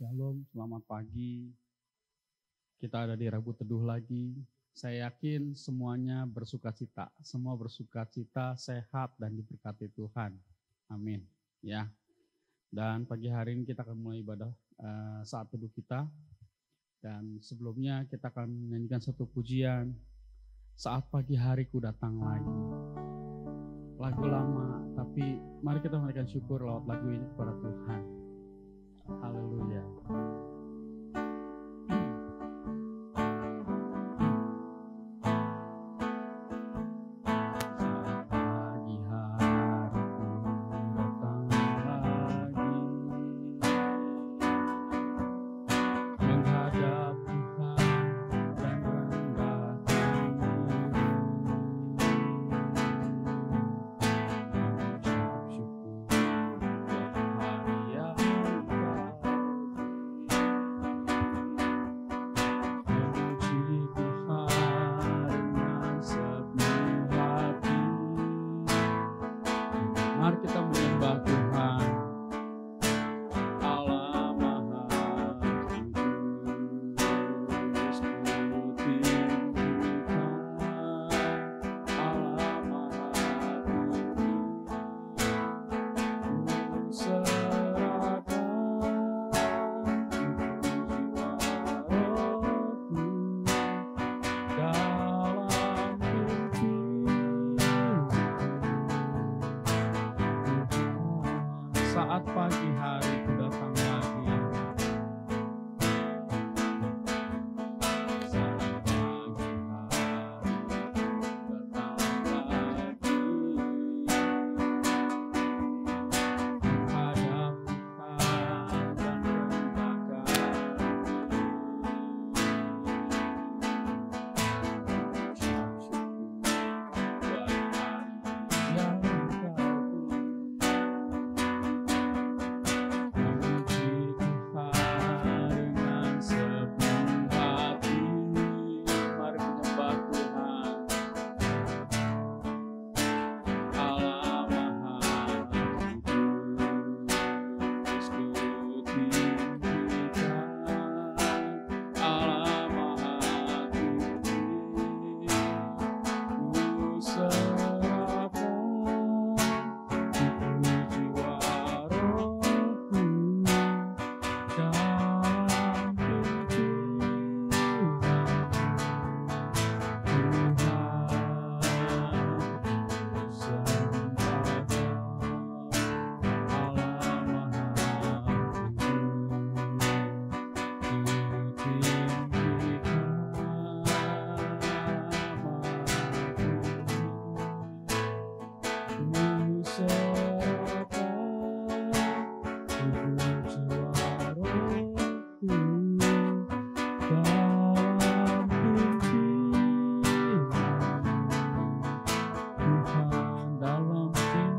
Shalom, selamat pagi. Kita ada di Rabu Teduh lagi. Saya yakin semuanya bersukacita. Semua bersukacita, sehat, dan diberkati Tuhan. Amin. Ya. Dan pagi hari ini kita akan mulai ibadah saat teduh kita. Dan sebelumnya kita akan menyanyikan satu pujian. Saat pagi hariku datang lagi. Lagu lama, tapi mari kita memberikan syukur lewat lagu ini kepada Tuhan. Haleluya. Saat pagi hari ku datang lagi. Saat pagi hari ku datang lagi. Menghadap Tuhan dan rendahkan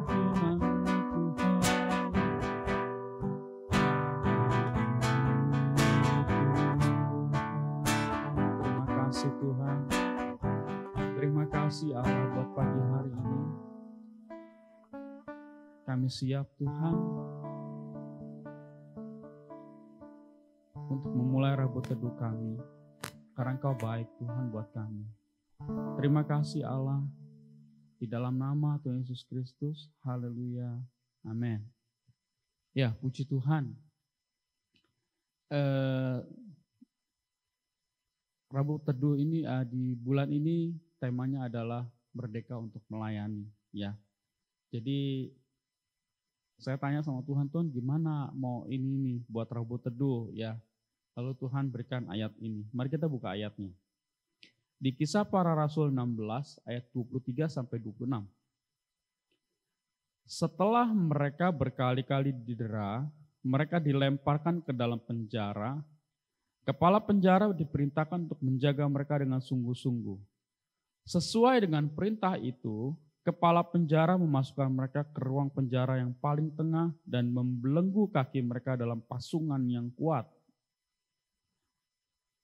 Tuhan. Terima kasih Allah buat pagi hari ini. Kami siap Tuhan untuk memulai Rabu Teduh kami. Karena Engkau baik Tuhan buat kami. Terima kasih Allah. Di dalam nama Tuhan Yesus Kristus. Haleluya. Amin. Ya, puji Tuhan. Rabu Teduh ini di bulan ini temanya adalah merdeka untuk melayani, ya. Jadi saya tanya sama Tuhan, Tuhan gimana mau ini nih buat Rabu Teduh, ya. Lalu Tuhan berikan ayat ini. Mari kita buka ayatnya. Di Kisah Para Rasul 16 ayat 23 sampai 26. Setelah mereka berkali-kali didera, mereka dilemparkan ke dalam penjara. Kepala penjara diperintahkan untuk menjaga mereka dengan sungguh-sungguh. Sesuai dengan perintah itu, kepala penjara memasukkan mereka ke ruang penjara yang paling tengah dan membelenggu kaki mereka dalam pasungan yang kuat.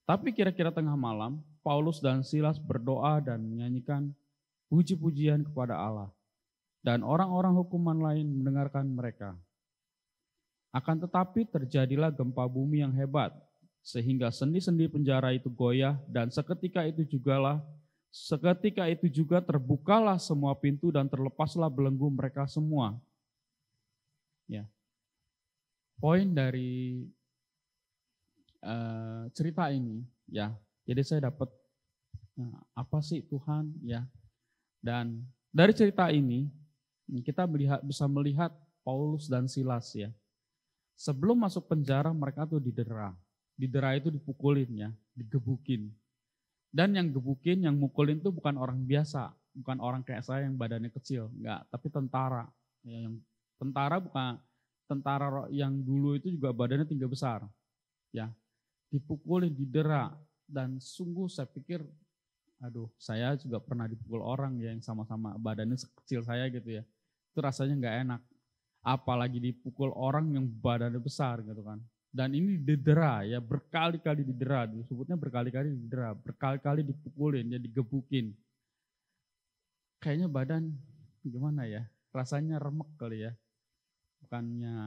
Tapi kira-kira tengah malam, Paulus dan Silas berdoa dan menyanyikan puji-pujian kepada Allah. Dan orang-orang hukuman lain mendengarkan mereka. Akan tetapi terjadilah gempa bumi yang hebat, sehingga sendi-sendi penjara itu goyah, dan seketika itu juga terbukalah semua pintu dan terlepaslah belenggu mereka semua. Ya. Poin dari cerita ini, ya. Jadi saya dapat apa sih Tuhan, ya. Dan dari cerita ini kita bisa melihat Paulus dan Silas, ya. Sebelum masuk penjara mereka tuh didera. Didera itu dipukulin, ya, digebukin. Dan yang gebukin, yang mukulin tuh bukan orang biasa, bukan orang kayak saya yang badannya kecil, enggak, tapi tentara. Ya, yang tentara bukan tentara yang dulu itu juga badannya tinggi besar. Ya, dipukulin, didera, dan sungguh saya pikir, aduh, saya juga pernah dipukul orang ya yang sama-sama badannya sekecil saya gitu ya. Itu rasanya nggak enak. Apalagi dipukul orang yang badannya besar gitu kan. Dan ini didera ya, berkali-kali didera, disebutnya berkali-kali didera, berkali-kali dipukulin, ya digebukin. Kayaknya badan gimana ya, rasanya remek kali ya. Bukannya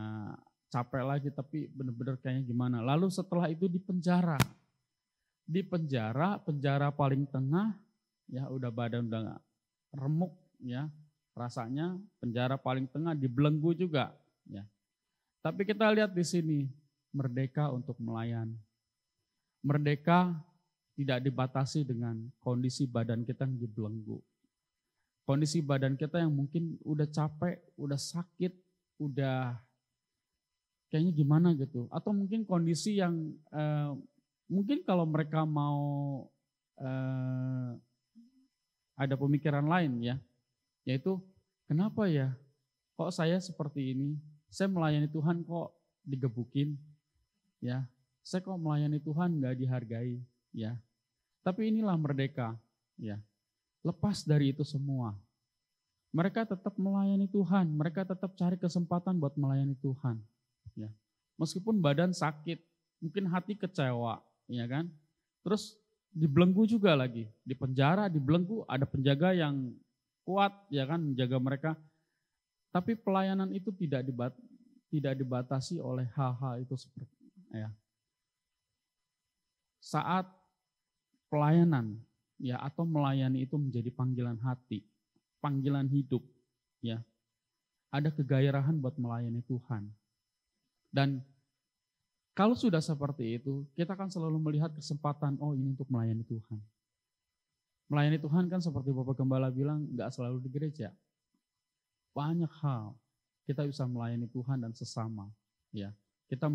capek lagi tapi benar-benar kayaknya gimana. Lalu setelah itu di penjara. Di penjara paling tengah, ya udah badan udah remuk ya. Rasanya penjara paling tengah dibelenggu juga, ya. Tapi kita lihat di sini, merdeka untuk melayani. Merdeka tidak dibatasi dengan kondisi badan kita yang dibelenggu. Kondisi badan kita yang mungkin udah capek, udah sakit, udah kayaknya gimana gitu. Atau mungkin kondisi yang mungkin kalau mereka mau ada pemikiran lain ya, yaitu kenapa ya kok saya seperti ini, saya melayani Tuhan kok digebukin, ya, saya kok melayani Tuhan nggak dihargai, ya. Tapi inilah merdeka, ya. Lepas dari itu semua, mereka tetap melayani Tuhan, mereka tetap cari kesempatan buat melayani Tuhan, ya. Meskipun badan sakit, mungkin hati kecewa, ya kan. Terus dibelenggu juga lagi, di penjara, dibelenggu, ada penjaga yang kuat, ya kan, menjaga mereka. Tapi pelayanan itu tidak dibatasi oleh hal-hal itu seperti ya. Saat pelayanan ya atau melayani itu menjadi panggilan hati, panggilan hidup, ya. Ada kegairahan buat melayani Tuhan. Dan kalau sudah seperti itu, kita akan selalu melihat kesempatan, oh ini untuk melayani Tuhan. Melayani Tuhan kan seperti Bapak Gembala bilang, enggak selalu di gereja. Banyak hal kita bisa melayani Tuhan dan sesama, ya. Kita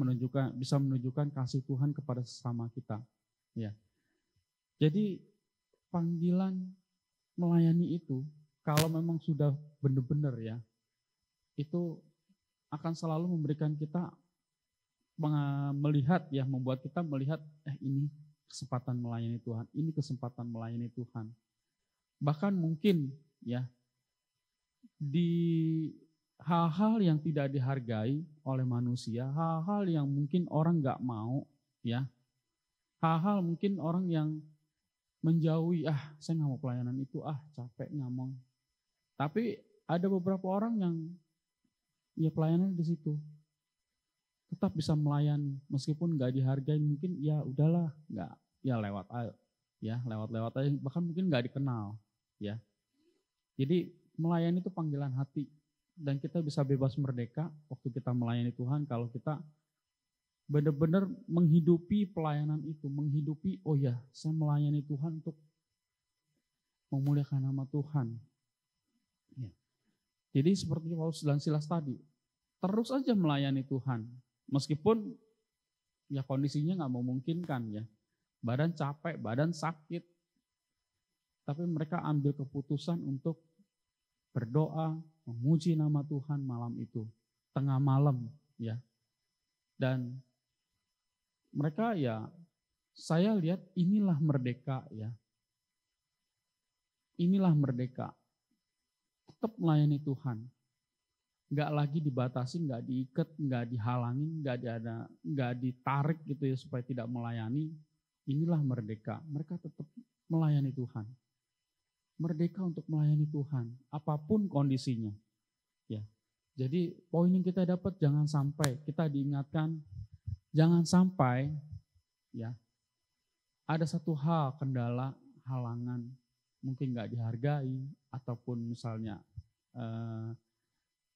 bisa menunjukkan kasih Tuhan kepada sesama kita, ya. Jadi panggilan melayani itu kalau memang sudah benar-benar ya, itu akan selalu memberikan kita melihat ya, membuat kita melihat ini kesempatan melayani Tuhan, ini kesempatan melayani Tuhan. Bahkan mungkin ya di hal-hal yang tidak dihargai oleh manusia, hal-hal yang mungkin orang nggak mau, ya, hal-hal mungkin orang yang menjauhi, saya nggak mau pelayanan itu, capek ngomong. Tapi ada beberapa orang yang ya pelayanan di situ tetap bisa melayani meskipun nggak dihargai, mungkin ya udahlah, nggak, ya lewat aja, bahkan mungkin nggak dikenal, ya. Jadi melayani itu panggilan hati dan kita bisa bebas merdeka waktu kita melayani Tuhan kalau kita benar-benar menghidupi pelayanan itu, menghidupi, oh ya, saya melayani Tuhan untuk memuliakan nama Tuhan. Ya. Jadi seperti Paulus dan Silas tadi, terus aja melayani Tuhan. Meskipun ya kondisinya nggak memungkinkan ya, badan capek, badan sakit, tapi mereka ambil keputusan untuk berdoa, memuji nama Tuhan malam itu, tengah malam ya. Dan mereka ya, saya lihat inilah merdeka ya, inilah merdeka, tetap melayani Tuhan. Nggak lagi dibatasi, nggak diikat, nggak dihalangin, nggak ditarik gitu ya supaya tidak melayani. Inilah merdeka. Mereka tetap melayani Tuhan. Merdeka untuk melayani Tuhan, apapun kondisinya. Ya, Jadi poin yang kita dapat, jangan sampai kita diingatkan, jangan sampai ya ada satu hal, kendala, halangan, mungkin nggak dihargai, ataupun misalnya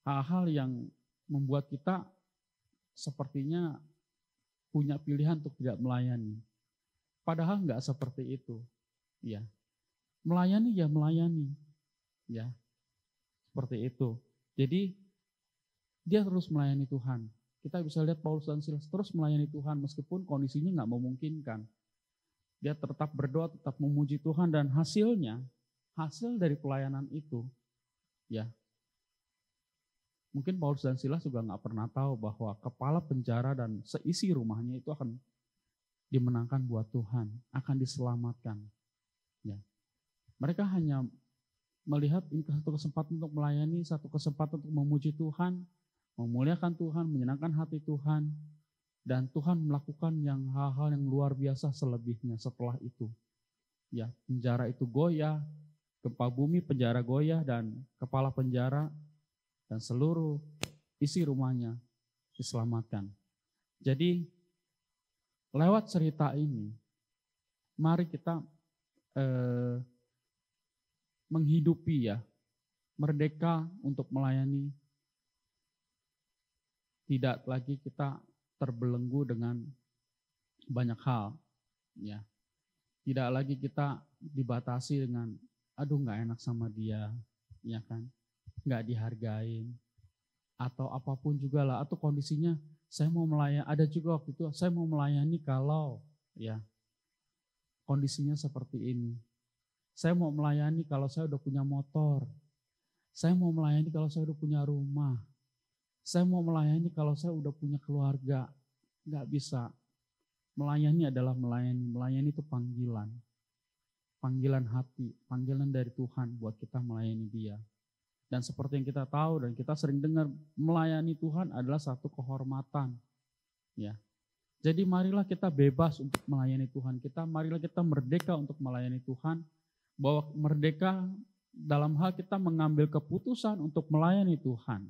hal-hal yang membuat kita sepertinya punya pilihan untuk tidak melayani. Padahal nggak seperti itu, ya. Melayani ya melayani, ya, seperti itu. Jadi dia terus melayani Tuhan. Kita bisa lihat Paulus dan Silas terus melayani Tuhan meskipun kondisinya nggak memungkinkan. Dia tetap berdoa, tetap memuji Tuhan, dan hasil dari pelayanan itu, ya, mungkin Paulus dan Silas juga nggak pernah tahu bahwa kepala penjara dan seisi rumahnya itu akan dimenangkan buat Tuhan, akan diselamatkan. Ya. Mereka hanya melihat ini satu kesempatan untuk melayani, satu kesempatan untuk memuji Tuhan, memuliakan Tuhan, menyenangkan hati Tuhan, dan Tuhan melakukan hal-hal yang luar biasa selebihnya setelah itu. Ya, penjara itu goyah, gempa bumi, penjara goyah, dan kepala penjara dan seluruh isi rumahnya diselamatkan. Jadi lewat cerita ini, mari kita menghidupi, ya, merdeka untuk melayani. Tidak lagi kita terbelenggu dengan banyak hal, ya. Tidak lagi kita dibatasi dengan, aduh nggak enak sama dia, ya kan, nggak dihargain, atau apapun juga lah, atau kondisinya saya mau melayani, ada juga waktu itu saya mau melayani kalau, ya, kondisinya seperti ini. Saya mau melayani kalau saya udah punya motor. Saya mau melayani kalau saya udah punya rumah. Saya mau melayani kalau saya udah punya keluarga. Nggak bisa. Melayani adalah melayani. Melayani itu panggilan. Panggilan hati. Panggilan dari Tuhan buat kita melayani Dia. Dan seperti yang kita tahu dan kita sering dengar, melayani Tuhan adalah satu kehormatan. Ya. Jadi marilah kita bebas untuk melayani Tuhan kita. Marilah kita merdeka untuk melayani Tuhan. Bahwa merdeka dalam hal kita mengambil keputusan untuk melayani Tuhan.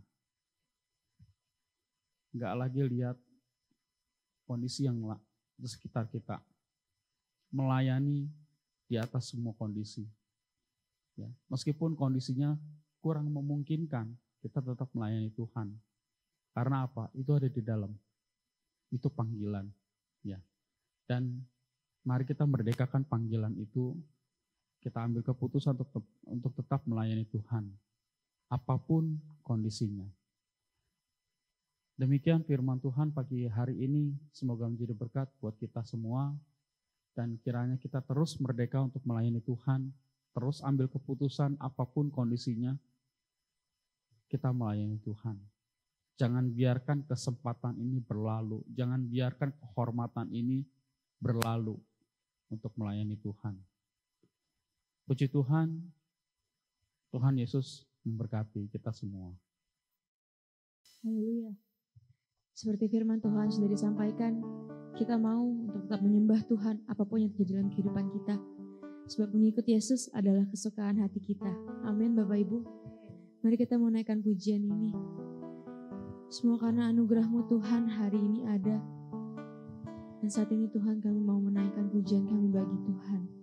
Enggak lagi lihat kondisi yang di sekitar kita. Melayani di atas semua kondisi. Ya, meskipun kondisinya kurang memungkinkan, kita tetap melayani Tuhan. Karena apa? Itu ada di dalam. Itu panggilan. Ya. Dan mari kita merdekakan panggilan itu. Kita ambil keputusan untuk tetap melayani Tuhan, apapun kondisinya. Demikian firman Tuhan pagi hari ini, semoga menjadi berkat buat kita semua, dan kiranya kita terus merdeka untuk melayani Tuhan, terus ambil keputusan apapun kondisinya, kita melayani Tuhan. Jangan biarkan kesempatan ini berlalu, jangan biarkan kehormatan ini berlalu untuk melayani Tuhan. Puji Tuhan, Tuhan Yesus memberkati kita semua. Haleluya. Seperti firman Tuhan sudah disampaikan, kita mau untuk tetap menyembah Tuhan apapun yang terjadi dalam kehidupan kita. Sebab mengikut Yesus adalah kesukaan hati kita. Amin Bapak Ibu. Mari kita menaikkan pujian ini. Semua karena anugerah-Mu Tuhan hari ini ada. Dan saat ini Tuhan, kami mau menaikkan pujian kami bagi Tuhan.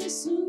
Yesus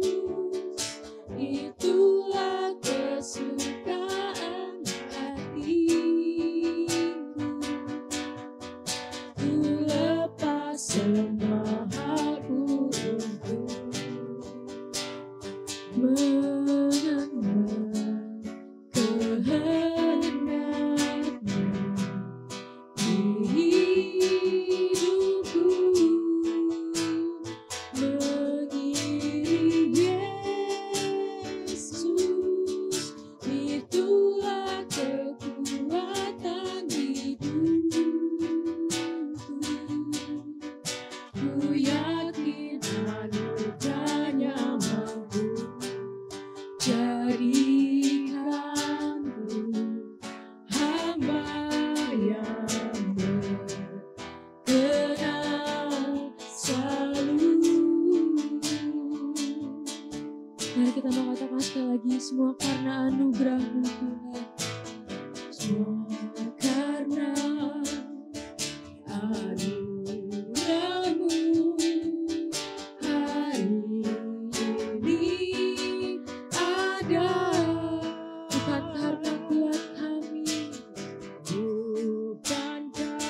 karena kuat kami,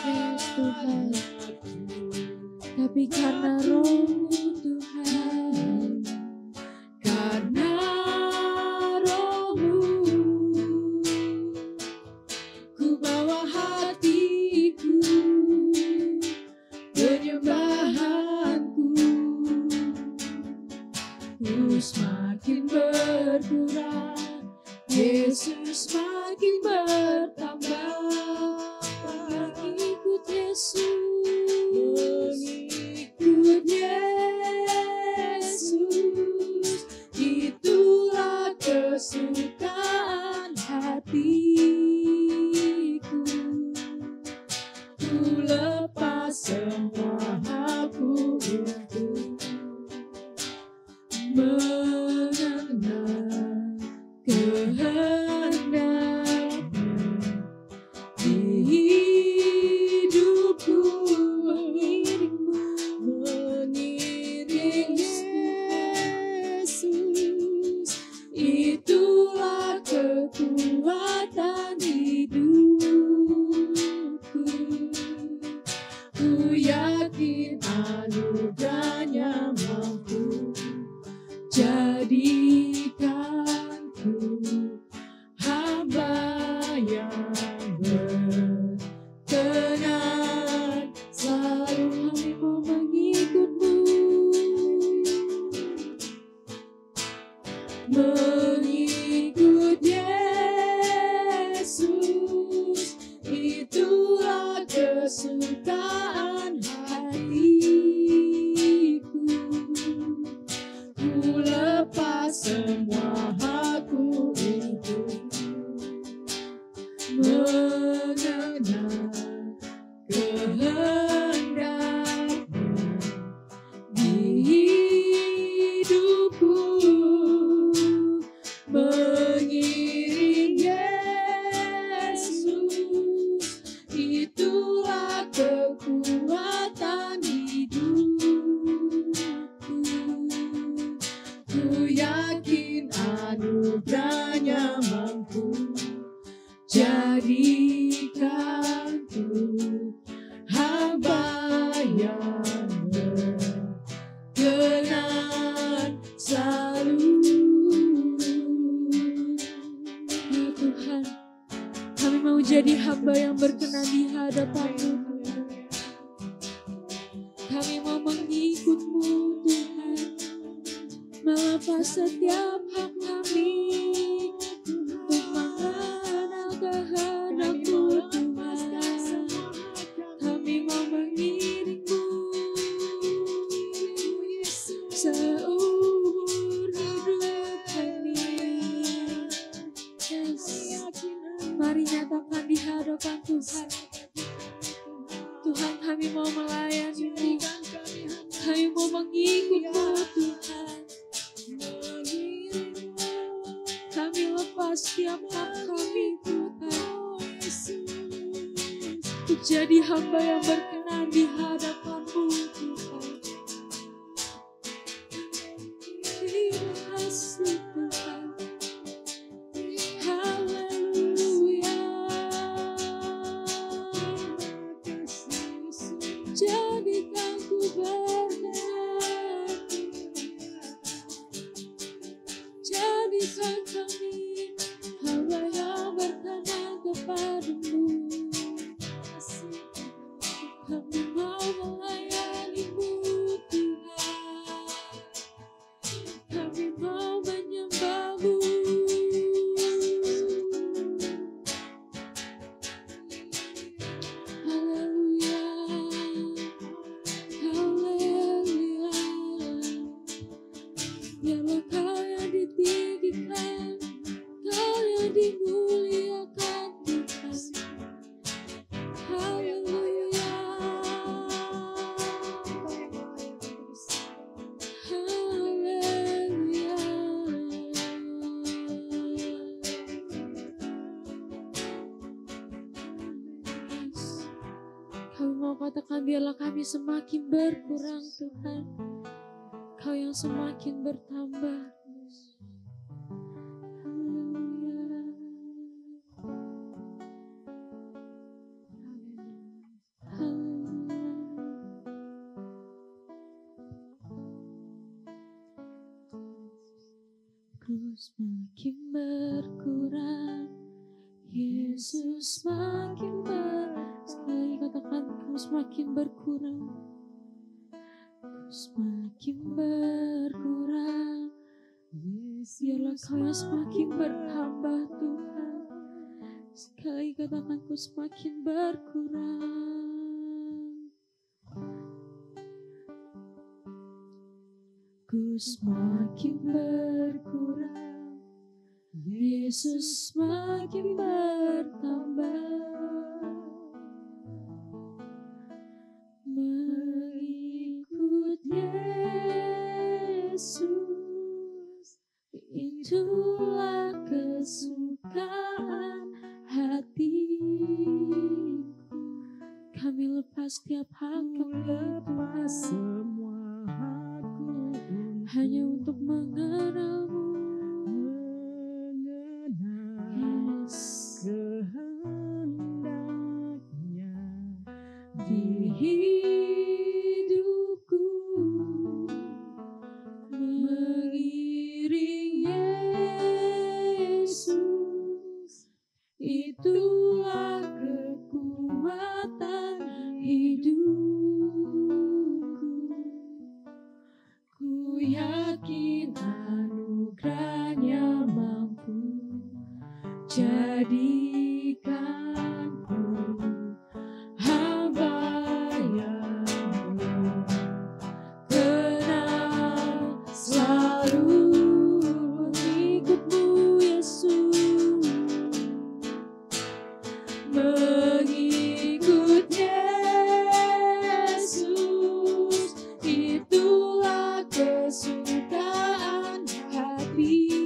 yes Tuhan, tapi karena Roh-Mu Tuhan, karena Roh-Mu ku bawa hatiku, penyembahanku ku semakin berkurang, Yesus semakin bertambah. Mengikut Yesus, mengikut Yesus, itulah kesukaan hatiku. Ku lepas semua aku untuk mengenal kehendaknya di hidupku, mengiring Yesus, itulah kekuatan hidupku. Ku yakin anugerahnya mampu jadikanku hamba yang berkenan. Selalu kami mau mengikut-Mu, mengikut Yesus, itulah kesukaan hatiku. Ku lepas semua aku untuk mengenal kehendaknya di hidupku, mengiring Yesus, itulah kekuatan hidupku. Ku yakin anugerahnya mampu jadikanku hamba yang berkenan selalu. Ya Tuhan, kami mau jadi hamba yang berkenan di hadapan-Mu. Kami mau mengikut-Mu Tuhan, melepas setiap hak kami untuk mengenal kehendak-Mu Tuhan. Kami mau mengiring-Mu seumur hidup kami. Yes. Mari nyatakan di hadapan Tuhan. Tuhan, kami mau melayani-Mu, kami mau mengikut-Mu Tuhan. Kami lepas setiap hak kami Tuhan, untuk jadi hamba yang berkenan di hadapan-Mu Tuhan. Terima kasih Tuhan. Haleluya. Jadikan ku berkenan, jadikan kami hamba yang berkenan kepadamu. Kami mau melayani-Mu Tuhan, kami mau menyembah-Mu. Haleluya, haleluya. Biarlah Kau yang ditinggikan, Kau yang dimuliakan Tuhan. Haleluya, haleluya. Kami mau katakan biarlah kami semakin berkurang Tuhan, Kau yang semakin bertambah. Haleluya. semakin berkurang, Yesus semakin sekali katakan, kau semakin berkurang, kau semakin berkurang, biarlah kau yang semakin bertambah Tuhan. Sekali katakan, kau semakin berkurang, ku semakin berkurang, Yesus semakin bertambah. Mengikut Yesus, itulah kesukaan hatiku. Kami lepas setiap hak, kami lepas semua hakku hanya untuk mengenalmu, mengenal kehendaknya di hidupku, mengiring Yesus, itulah kekuatan hidupku. Ku yakin anugerahnya mampu jadikanku hamba yang berkenan selalu mengikutmu Yesus, mengikut Yesus, itulah kesukaan hatiku.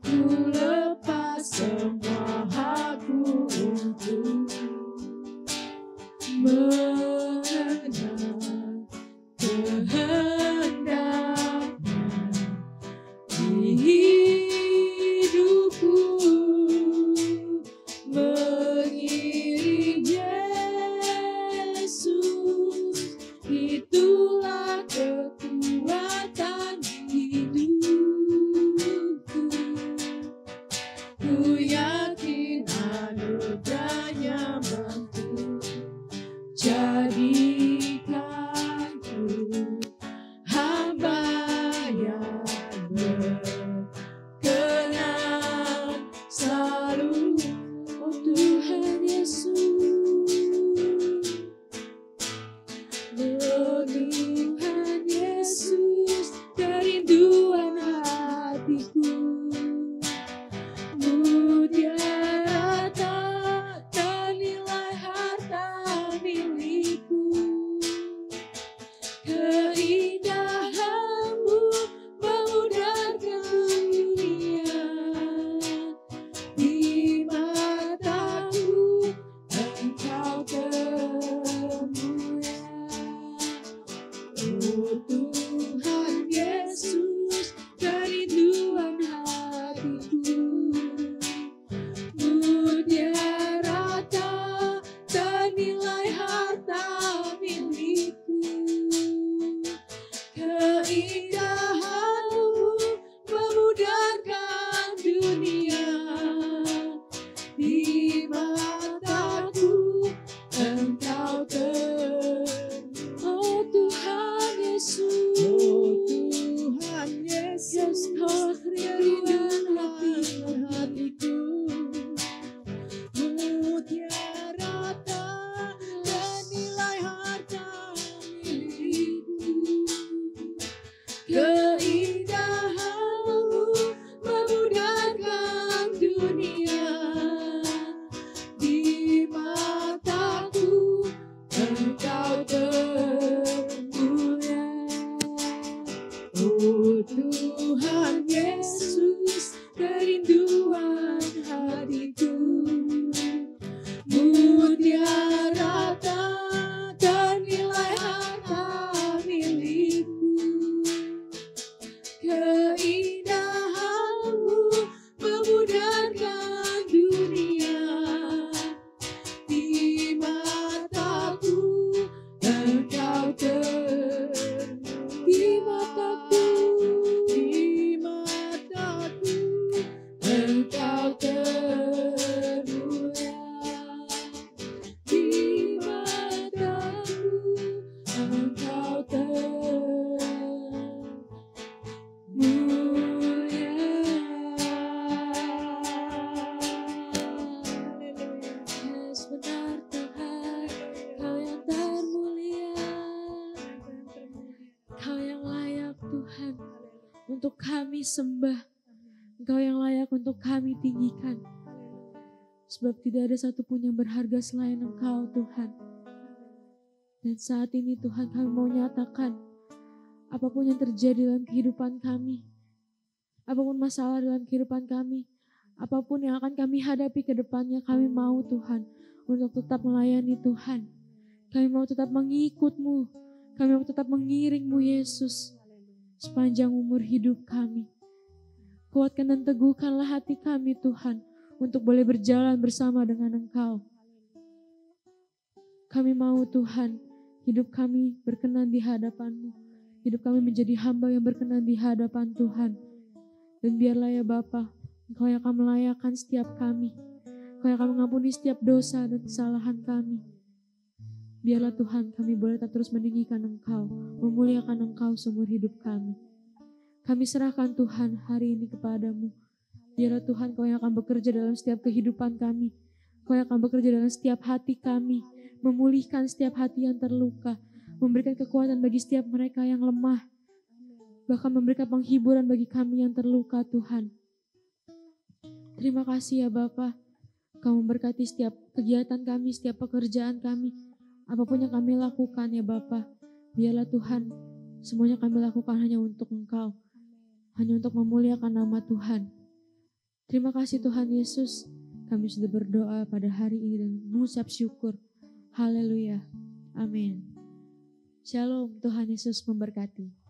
Ku lepas semua hakku untuk mengenal kehendaknya di hidupku, mengiring Yesus, itulah kekuatan hidupku. Ku yakin anugerahnya mampu jadikanku hamba yang berkenan selalu. Oh Tuhan Yesus, Tuhan Yesus, kerinduan hatiku, mutiara untuk kami sembah. Engkau yang layak untuk kami tinggikan. Sebab tidak ada satupun yang berharga selain Engkau Tuhan. Dan saat ini Tuhan kami mau nyatakan apapun yang terjadi dalam kehidupan kami, apapun masalah dalam kehidupan kami, apapun yang akan kami hadapi ke depannya, kami mau Tuhan untuk tetap melayani Tuhan. Kami mau tetap mengikut-Mu, kami mau tetap mengiring-Mu Yesus sepanjang umur hidup kami. Kuatkan dan teguhkanlah hati kami Tuhan untuk boleh berjalan bersama dengan Engkau. Kami mau Tuhan, hidup kami berkenan di hadapan-Mu. Hidup kami menjadi hamba yang berkenan di hadapan Tuhan. Dan biarlah ya Bapa, Engkau yang akan melayakkan setiap kami. Engkau yang akan mengampuni setiap dosa dan kesalahan kami. Biarlah Tuhan kami boleh tetap terus meninggikan Engkau, memuliakan Engkau seumur hidup kami. Kami serahkan Tuhan hari ini kepadamu. Biarlah Tuhan Kau yang akan bekerja dalam setiap kehidupan kami. Kau yang akan bekerja dalam setiap hati kami. Memulihkan setiap hati yang terluka. Memberikan kekuatan bagi setiap mereka yang lemah. Bahkan memberikan penghiburan bagi kami yang terluka Tuhan. Terima kasih ya Bapa. Kau memberkati setiap kegiatan kami, setiap pekerjaan kami. Apapun yang kami lakukan ya Bapa. Biarlah Tuhan, semuanya kami lakukan hanya untuk Engkau. Hanya untuk memuliakan nama Tuhan. Terima kasih Tuhan Yesus. Kami sudah berdoa pada hari ini dan mengucap syukur. Haleluya. Amin. Shalom, Tuhan Yesus memberkati.